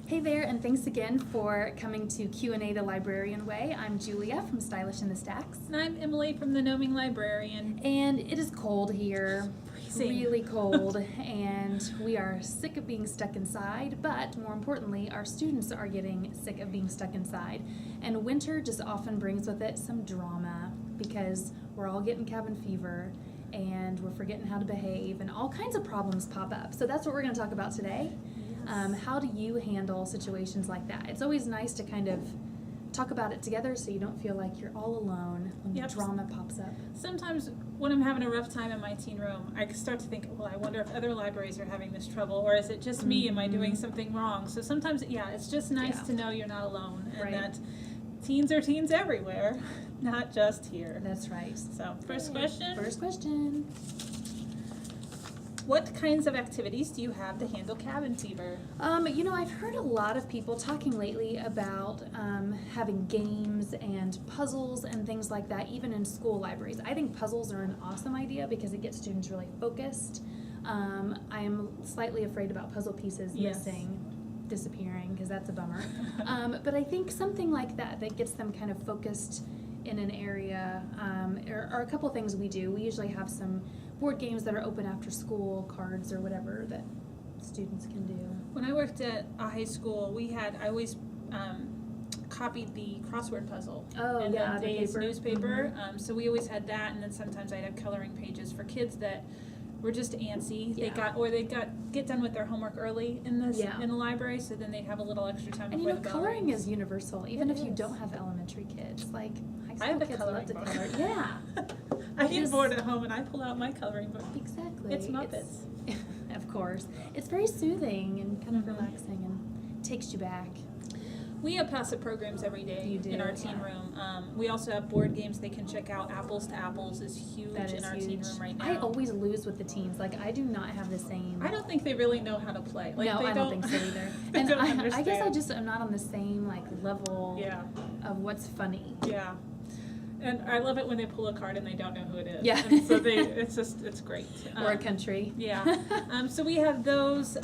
Hey there, and thanks again for coming to Q&A the Librarian Way. I'm Julia from Stylish in the Stacks. And I'm Emily from the Gnoming Librarian. And it is cold here, really cold, and we are sick of being stuck inside, but more importantly, our students are getting sick of being stuck inside. And winter just often brings with it some drama because we're all getting cabin fever and we're forgetting how to behave and all kinds of problems pop up. So that's what we're going to talk about today. How do you handle situations like that? It's always nice to kind of talk about it together so you don't feel like you're all alone when the drama pops up. Sometimes when I'm having a rough time in my teen room, I start to think, well, I wonder if other libraries are having this trouble, or is it just me? Am I doing something wrong? So sometimes, it's just nice to know you're not alone and that teens are teens everywhere, not just here. That's right. So, first question. What kinds of activities do you have to handle cabin fever? I've heard a lot of people talking lately about having games and puzzles and things like that, even in school libraries. I think puzzles are an awesome idea because it gets students really focused. I am slightly afraid about puzzle pieces disappearing, because that's a bummer. But I think something like that gets them kind of focused in an area, or a couple things we do. We usually have some board games that are open after school, cards or whatever that students can do. When I worked at a high school, I always copied the crossword puzzle in the day's newspaper. So we always had that, and then sometimes I'd have coloring pages for kids that were just antsy. They'd get done with their homework early in the library, so then they'd have a little extra time before the bell coloring rings. is universal, even if you don't have elementary kids. Like high school kids love to color. Yeah. I get bored at home and I pull out my coloring book. Exactly. It's Muppets. Of course. It's very soothing and kind of relaxing and takes you back. We have passive programs every day in our teen room. We also have board games they can check out. Apples to Apples is huge in our teen room right now. I always lose with the teens. Like, I do not have the same. I don't think they really know how to play. Like, no, I don't think so either. And I guess I just am not on the same level of what's funny. Yeah. And I love it when they pull a card and they don't know who it is. Yeah. And so it's great. Or a country. Yeah. So we have those.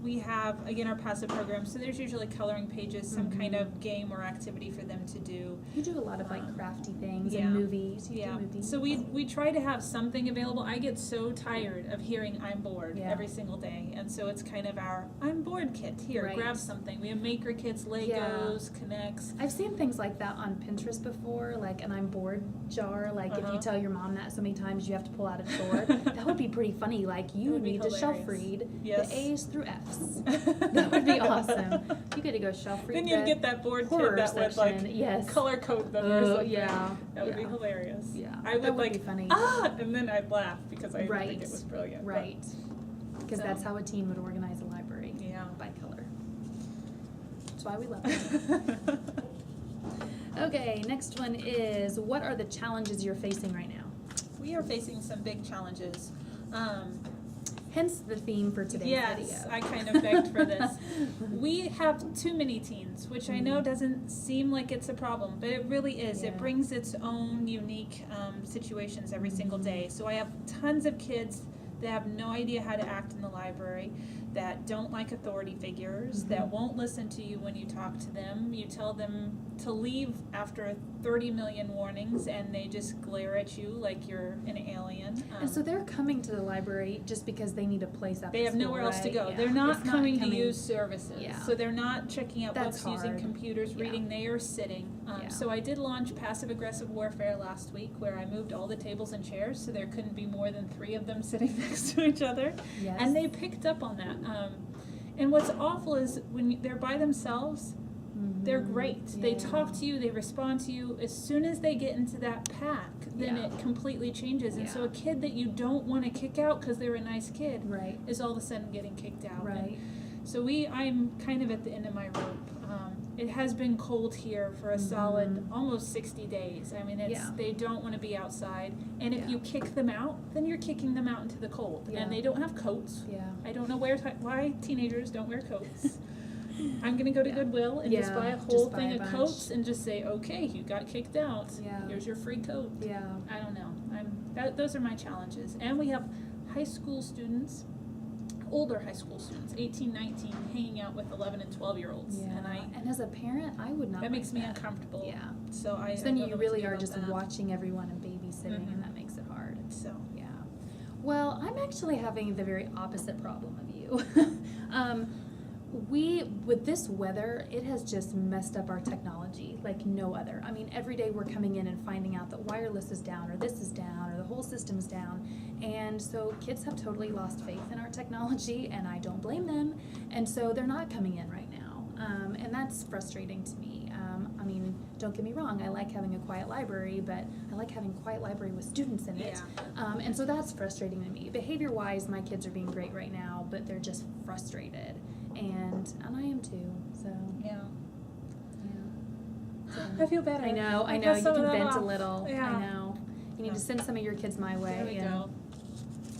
We have, again, our passive program. So there's usually coloring pages, some kind of game or activity for them to do. You do a lot of crafty things and movies. You do movies. So we try to have something available. I get so tired of hearing I'm bored every single day. And so it's kind of our I'm bored kit. Here, grab something. We have maker kits, Legos, Connects. I've seen things like that on Pinterest before, like an I'm bored jar. Like if you tell your mom that so many times you have to pull out a chore. That would be pretty funny. Like you would need to shelf read the A's through F's. That would be awesome. You get to go shelf read. Then you'd get that board kid that would color code them or something. Yeah. That would be hilarious. Yeah. That would be funny. And then I'd laugh because I think it was brilliant. Right. Because that's how a teen would organize a library. Yeah. By color. That's why we love it. Okay, next one is, what are the challenges you're facing right now? We are facing some big challenges. Hence the theme for today's video. Yes, I kind of begged for this. We have too many teens, which I know doesn't seem like it's a problem, but it really is. It brings its own unique situations every single day. So I have tons of kids that have no idea how to act in the library, that don't like authority figures, that won't listen to you when you talk to them. You tell them to leave after 30 million warnings, and they just glare at you like you're an alien. And so they're coming to the library just because they need a place after They have school, nowhere else to go. Yeah. They're not coming to use services. Yeah. So they're not checking out That's books, using hard. computers, reading. They are sitting. So I did launch passive-aggressive warfare last week, where I moved all the tables and chairs so there couldn't be more than 3 of them sitting next to each other. Yes. And they picked up on that. And what's awful is when they're by themselves, they're great. They talk to you, they respond to you. As soon as they get into that pack, then it completely changes. And so a kid that you don't want to kick out because they're a nice kid is all of a sudden getting kicked out. Right. And so I'm kind of at the end of my rope. It has been cold here for a solid almost 60 days. I mean, they don't want to be outside. And if you kick them out, then you're kicking them out into the cold. And they don't have coats. Yeah. I don't know why teenagers don't wear coats. I'm going to go to Goodwill and just buy a whole thing of coats and just say, okay, you got kicked out. Yeah. Here's your free coat. Yeah. I don't know. Those are my challenges. And we have high school students older high school students, 18, 19, hanging out with 11 and 12-year-olds. Yeah. And as a parent, I would not. That makes me that. uncomfortable. Yeah. So I. So then I don't you know what really to do are about just that. watching everyone and babysitting, Mhm. and that makes it hard. So. Yeah. Well, I'm actually having the very opposite problem of you. With this weather, it has just messed up our technology like no other. I mean, every day we're coming in and finding out that wireless is down, or this is down, or the whole system's down. And so kids have totally lost faith in our technology, and I don't blame them. And so they're not coming in right now. And that's frustrating to me. I mean, don't get me wrong, I like having a quiet library, but I like having a quiet library with students in it. Yeah. And so that's frustrating to me. Behavior-wise, my kids are being great right now, but they're just frustrated. And I am too, so. Yeah. So, I feel better. I know, I you got some can of that vent a off. little, Yeah. I know. You need to send some of your kids my way. There we and- go.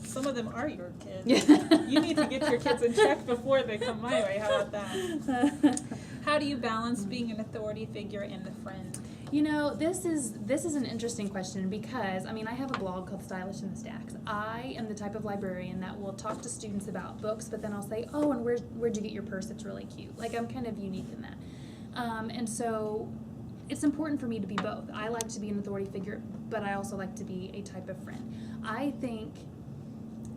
Some of them are your kids. Yeah. You need to get your kids in check before they come my way. How about that? How do you balance being an authority figure and a friend? You know, this is an interesting question because, I mean, I have a blog called Stylish in the Stacks. I am the type of librarian that will talk to students about books, but then I'll say, oh, and where'd you get your purse? It's really cute. Like, I'm kind of unique in that. And so it's important for me to be both. I like to be an authority figure, but I also like to be a type of friend. I think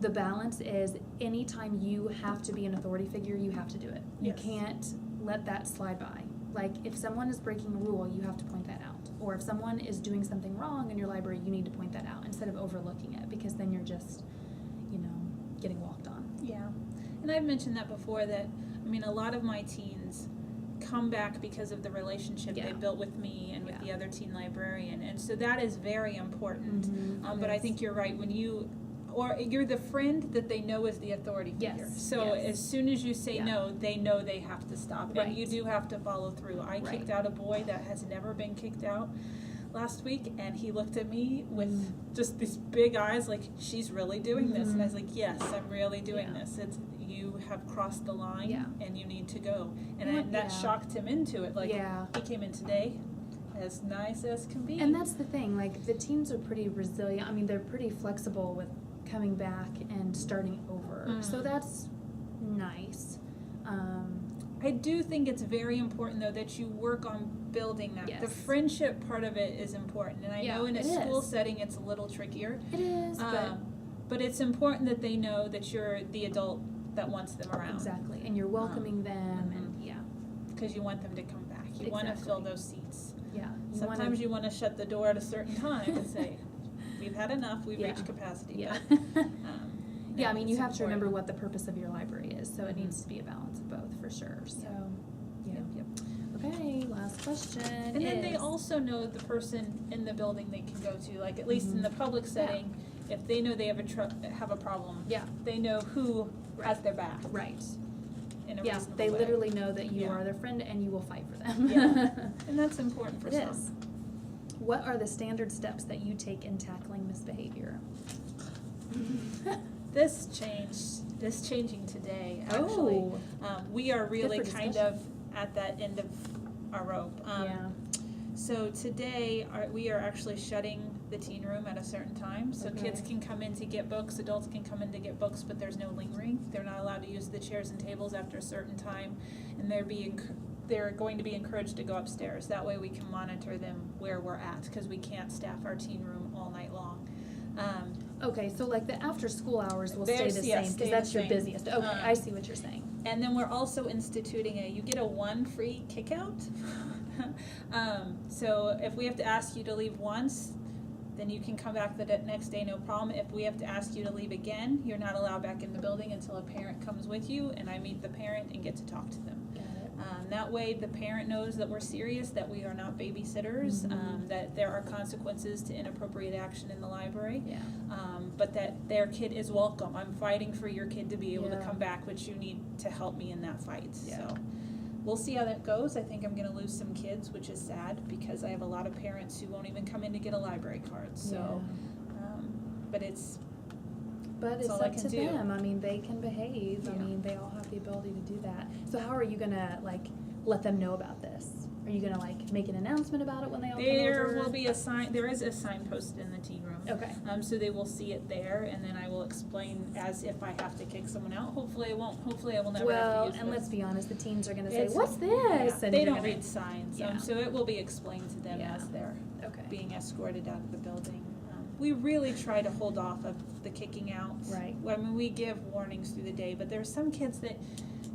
the balance is anytime you have to be an authority figure, you have to do it. You Yes. can't let that slide by. Like, if someone is breaking a rule, you have to point that out. Or if someone is doing something wrong in your library, you need to point that out instead of overlooking it, because then you're just, getting walked on. Yeah. And I've mentioned that before that, I mean, a lot of my teens come back because of the relationship Yeah. they built with me and with Yeah. the other teen librarian. And so that is very important. Mhm, But it I is. think you're right. When you're the friend that they know is the authority figure. Yes, So yes. as soon as you say Yeah. no, they know they have to stop. Right. And you do have to follow through. I Right. kicked out a boy that has never been kicked out last week, and he looked at me with just these big eyes like, she's really doing this. And I was like, yes, I'm really doing Yeah. this. You have crossed the line, Yeah. and you need to go. And Yeah. that shocked him into it. Like, Yeah. he came in today as nice as can be. And that's the thing, like, the teens are pretty resilient. I mean, they're pretty flexible with coming back and starting over. So that's nice. I do think it's very important, though, that you work on building that. Yes. The friendship part of it is important. And I Yeah, know in a it school is. setting it's a little trickier. It is, But it's important that they know that you're the adult that wants them around. exactly. And you're welcoming them, and yeah. Because you want them to come back. You want to fill Exactly. those seats. Yeah. Sometimes you want to shut the door at a certain time and say, we've had enough, we've Yeah. reached capacity. Yeah. But, Yeah, I mean, you it's have to remember important. what the purpose of your library is, so it needs to be a balance of both, for sure. So, yeah. Yep. Okay, last question. And then they is- also know the person in the building they can go to, like at least in Mhm. the public setting, if they know they have a problem, Yeah, they know who has their back right. in a Yeah, reasonable they way. literally know that you Yeah. are their friend and you will fight for them. Yeah. And that's important for It some. is. What are the standard steps that you take in tackling misbehavior? This changing today, actually. Oh. We are really for kind discussion. of at that end of our rope. Yeah. So today, we are actually shutting the teen room at a certain time. So Okay. kids can come in to get books, adults can come in to get books, but there's no lingering. They're not allowed to use the chairs and tables after a certain time, and they're going to be encouraged to go upstairs. That way we can monitor them where we're at, because we can't staff our teen room all night long. Okay, so like the after school hours will stay There's- the yes, same, stay because the that's your same. busiest. Okay, I see what you're saying. And then we're also instituting you get a 1 free kick out. So if we have to ask you to leave once, then you can come back the next day, no problem. If we have to ask you to leave again, you're not allowed back in the building until a parent comes with you, and I meet the parent and get to talk to them. Got it. That way the parent knows that we're serious, that we are not babysitters, Mhm. that there are consequences to inappropriate action in the library. Yeah. But that their kid is welcome. I'm fighting for your kid to be able to Yeah. come back, but you need to help me in that fight. Yeah. So we'll see how that goes. I think I'm going to lose some kids, which is sad because I have a lot of parents who won't even come in to get a library card. So, but it's But it's all I up can to do. them. I mean, they can behave. I Yeah. mean, they all have the ability to do that. So how are you gonna like let them know about this? Are you gonna like make an announcement about it when they all come There over? will be a sign, there is a sign posted in the tea room. Okay. So they will see it there, and then I will explain as if I have to kick someone out. Hopefully I won't. Hopefully I will never have to Well, use and this. let's be honest, the teens are gonna say, It's- "What's this?" Yeah, And they you're don't gonna- read signs, Yeah. so it will be explained to them Yeah. as they're Okay. being escorted out of the building. We really try to hold off of the kicking out. Right. I mean, we give warnings through the day, but there are some kids that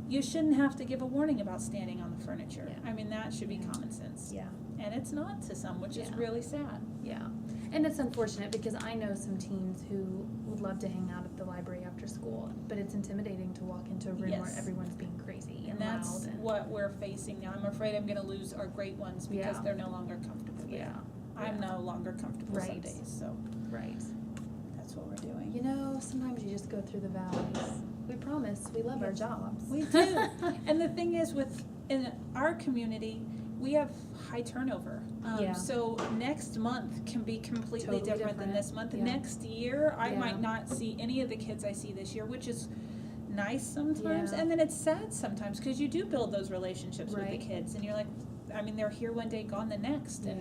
you shouldn't have to give a warning about standing on the furniture. Yeah. I mean, that should be Yeah. common sense. Yeah. And it's not to some, which is Yeah. really sad. Yeah. And it's unfortunate because I know some teens who would love to hang out at the library after school, but it's intimidating to walk into a room where Yes. everyone's being crazy And and that's loud. And, what we're facing now. I'm afraid I'm gonna lose our great ones because Yeah. they're no longer comfortable there. yeah. I'm Yeah. no longer comfortable some Right. days, so Right. that's what we're doing. You know, sometimes you just go through the valleys. We promise we love our Yes. jobs. We do. And the thing is, in our community, we have high turnover. Yeah. So next month can be completely Totally different than different. this month. Yeah. Next year, I Yeah. might not see any of the kids I see this year, which is nice sometimes. Yeah. And then it's sad sometimes because you do build those relationships with Right. the kids. And you're like, I mean, they're here one day, gone the next. Yeah.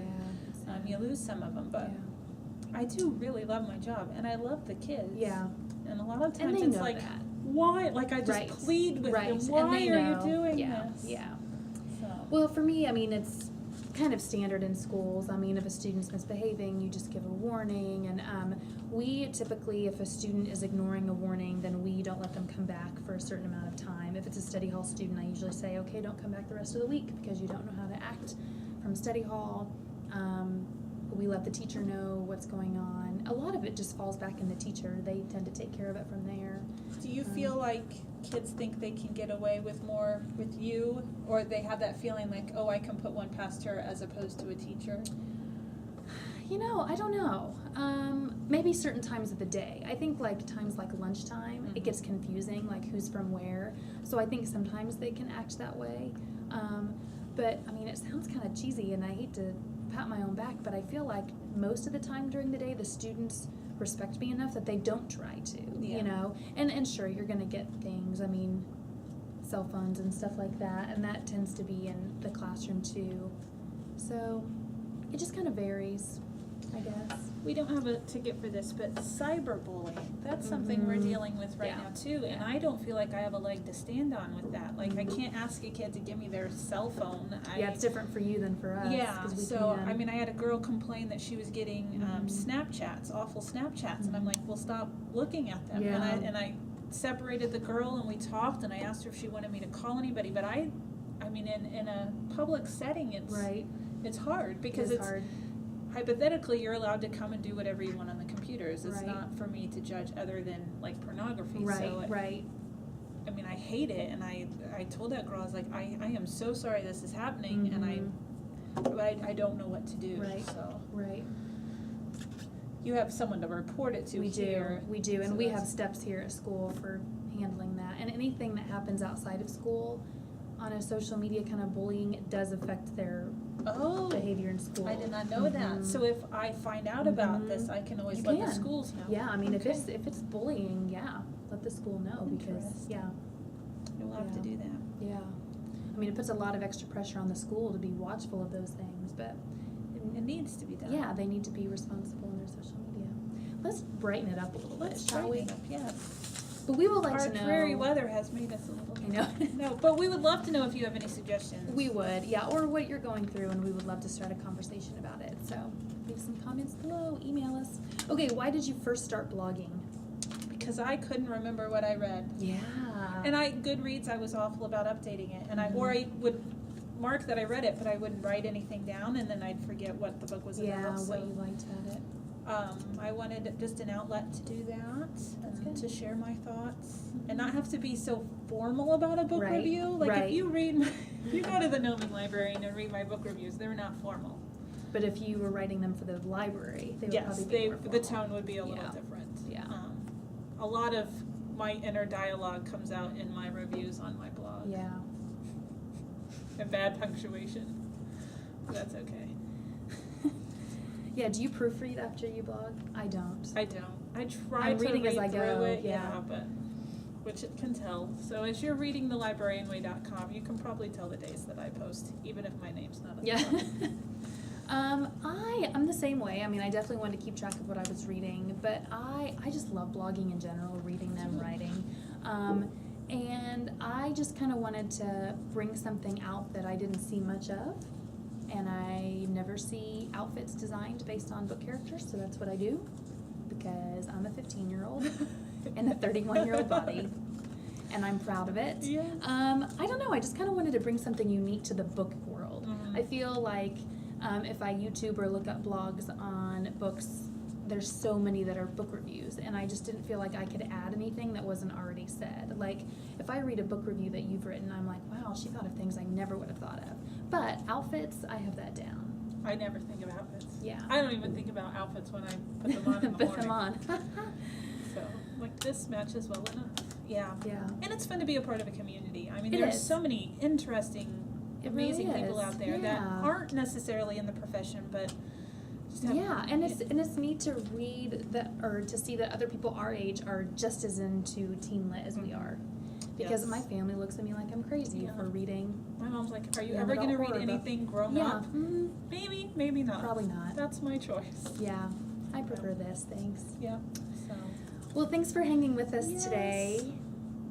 And you lose some of them. But Yeah. I do really love my job. And I love the kids. Yeah. And a lot of And times they it's know like, that. why? Like I just Right. plead with Right. them. And Why they are know. you doing Yeah. this? Yeah. So. Well, for me, I mean, it's kind of standard in schools. I mean, if a student's misbehaving, you just give a warning. And we typically, if a student is ignoring a warning, then we don't let them come back for a certain amount of time. If it's a study hall student, I usually say, okay, don't come back the rest of the week because you don't know how to act from study hall. We let the teacher know what's going on. A lot of it just falls back in the teacher. They tend to take care of it from there. Do you feel like kids think they can get away with more with you, or they have that feeling like, oh, I can put one past her as opposed to a teacher? You know, I don't know. Maybe certain times of the day. I think like times like lunchtime, Mhm. it gets confusing, like who's from where. So I think sometimes they can act that way. But I mean, it sounds kind of cheesy, and I hate to pat my own back, but I feel like most of the time during the day, the students respect me enough that they don't try to, Yeah. you know? And sure, you're going to get things, I mean, cell phones and stuff like that, and that tends to be in the classroom too. So it just kind of varies, I guess. We don't have a ticket for this, but cyberbullying, that's something we're Mhm. dealing with right Yeah. now too, and Yeah. I don't feel like I have a leg to stand on with that. Like, I can't ask a kid to give me their cell phone. Yeah, it's different for you than for us. Yeah, 'cause we so, can. I mean, I had a girl complain that she was getting Mhm. Snapchats, awful Snapchats, and I'm like, well, stop looking at them. Yeah. And I separated the girl, and we talked, and I asked her if she wanted me to call anybody, but I mean, in a public setting, Right. it's hard, because It's it's, hard. hypothetically, you're allowed to come and do whatever you want on the computers. It's Right. not for me to judge other than, like, pornography, Right, so right. I mean, I hate it, and I told that girl, I was like, I am so sorry this is happening, and I don't know what to do. Right. So Right. you have someone to report it to We here. do, and so we have that's- steps here at school for handling that. And anything that happens outside of school on a social media kind of bullying, it does affect their Oh, behavior in school. I did not know that. Mhm. So if I find out about Mhm. this, I can always You let the can. schools know. Yeah, I mean, Okay. if it's bullying, yeah, let the school know because, Interesting. yeah, We'll have to Yeah. do that. yeah. I mean, it puts a lot of extra pressure on the school to be watchful of those things, but It needs to be done. yeah, they need to be responsible in their social media. Let's brighten it up a little Let's bit, shall we? brighten it up, yeah. But we would like Our to know. dreary weather has made us a little. I know. No, but we would love to know if you have any suggestions. We would, yeah, or what you're going through, and we would love to start a conversation about it. So leave some comments below, email us. Okay, why did you first start blogging? Because I couldn't remember what I read. Yeah. And Goodreads, I was awful about updating it, and Mm-hmm. I would mark that I read it, but I wouldn't write anything down, and then I'd forget what the book was Yeah, about. what So you liked about it. I wanted just an outlet to do that, That's and good. to share my thoughts, and not have to be so formal about a book Right, review. Like right. if you read, if you go to the Nomi Librarian and read my book reviews, they're not formal. But if you were writing them for the library, they would Yes, probably be more the formal. tone would be a little Yeah. different. Yeah. A lot of my inner dialogue comes out in my reviews on my blog. Yeah. And bad punctuation. That's okay. Yeah, do you proofread after you blog? I don't. I don't. I try I'm to reading read as I through go, it, yeah. but which it can tell. So as you're reading the librarianway.com, you can probably tell the days that I post, even if my name's not at the Yeah. top. I'm the same way. I mean, I definitely wanted to keep track of what I was reading, but I just love blogging in general, reading them, writing. And I just kind of wanted to bring something out that I didn't see much of. And I never see outfits designed based on book characters, so that's what I do. Because I'm a 15-year-old in a 31-year-old body. And I'm proud of it. Yeah. I don't know, I just kind of wanted to bring something unique to the book world. Mhm. I feel like if I YouTube or look up blogs on books, there's so many that are book reviews, and I just didn't feel like I could add anything that wasn't already said. Like, if I read a book review that you've written, I'm like, wow, she thought of things I never would have thought of. But outfits, I have that down. I never think of outfits. Yeah. I don't even think about outfits when I put them on in the Put morning. them on. So, like, this matches well enough. Yeah. Yeah. And it's fun to be a part of a community. I mean, It there's is. so many interesting, It really amazing people is. out there that Yeah. aren't necessarily in the profession, but just have Yeah, and it's neat to read that, or to see that other people our age are just as into teen lit as we are. Because Yes. my family looks at me like I'm crazy Yeah. for reading. My mom's like, are you Young ever going to adult read horror book. anything grown Yeah, up? Maybe, maybe not. probably not. That's my choice. Yeah, I prefer this. Thanks. Yeah. So. Well, thanks for hanging with us Yes. today.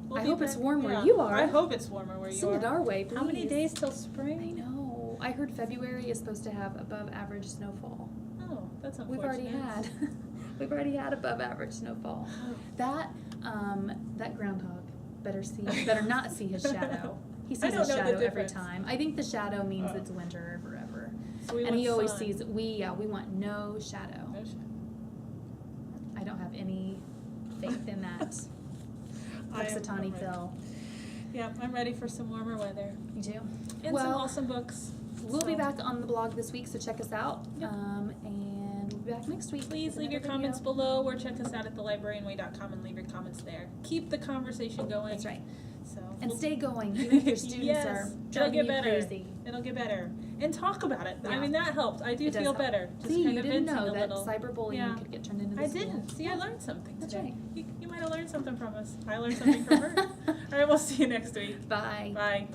We'll I be hope it's back- warm where yeah. you are. I hope it's warmer where you Send are. it our way, please. How many days till I spring? know. I heard February is supposed to have above average snowfall. Oh, that's We've unfortunate. we've already had above average snowfall. Oh. That groundhog better not see his shadow. He I sees don't his know the shadow every difference. time. I think the shadow means Oh. it's winter forever. So we And want he always sun. sees we want no shadow. No shadow. I don't have any faith in that. I am Puxatawny ready. Phil. Yeah, I'm ready for some warmer weather. You do? And some Well, awesome books. We'll be So, back on the blog this week, so check us out. Yep. And we'll be back next week. Please with leave your another comments video. below or check us out at thelibrarianway.com and leave your comments there. Keep the conversation going. That's right. So And we'll- stay going, even if your students Yes, are it'll driving get you better. crazy. It'll get better. And talk about it. I Yeah. mean, that helped. I do It does feel help. better. Just See, kind you of didn't venting know a that little. cyberbullying Yeah. could get turned into the I school. didn't. See, I learned something That's today. right. You might have learned something from us. I learned something from her. All right, we'll see you next week. Bye. Bye.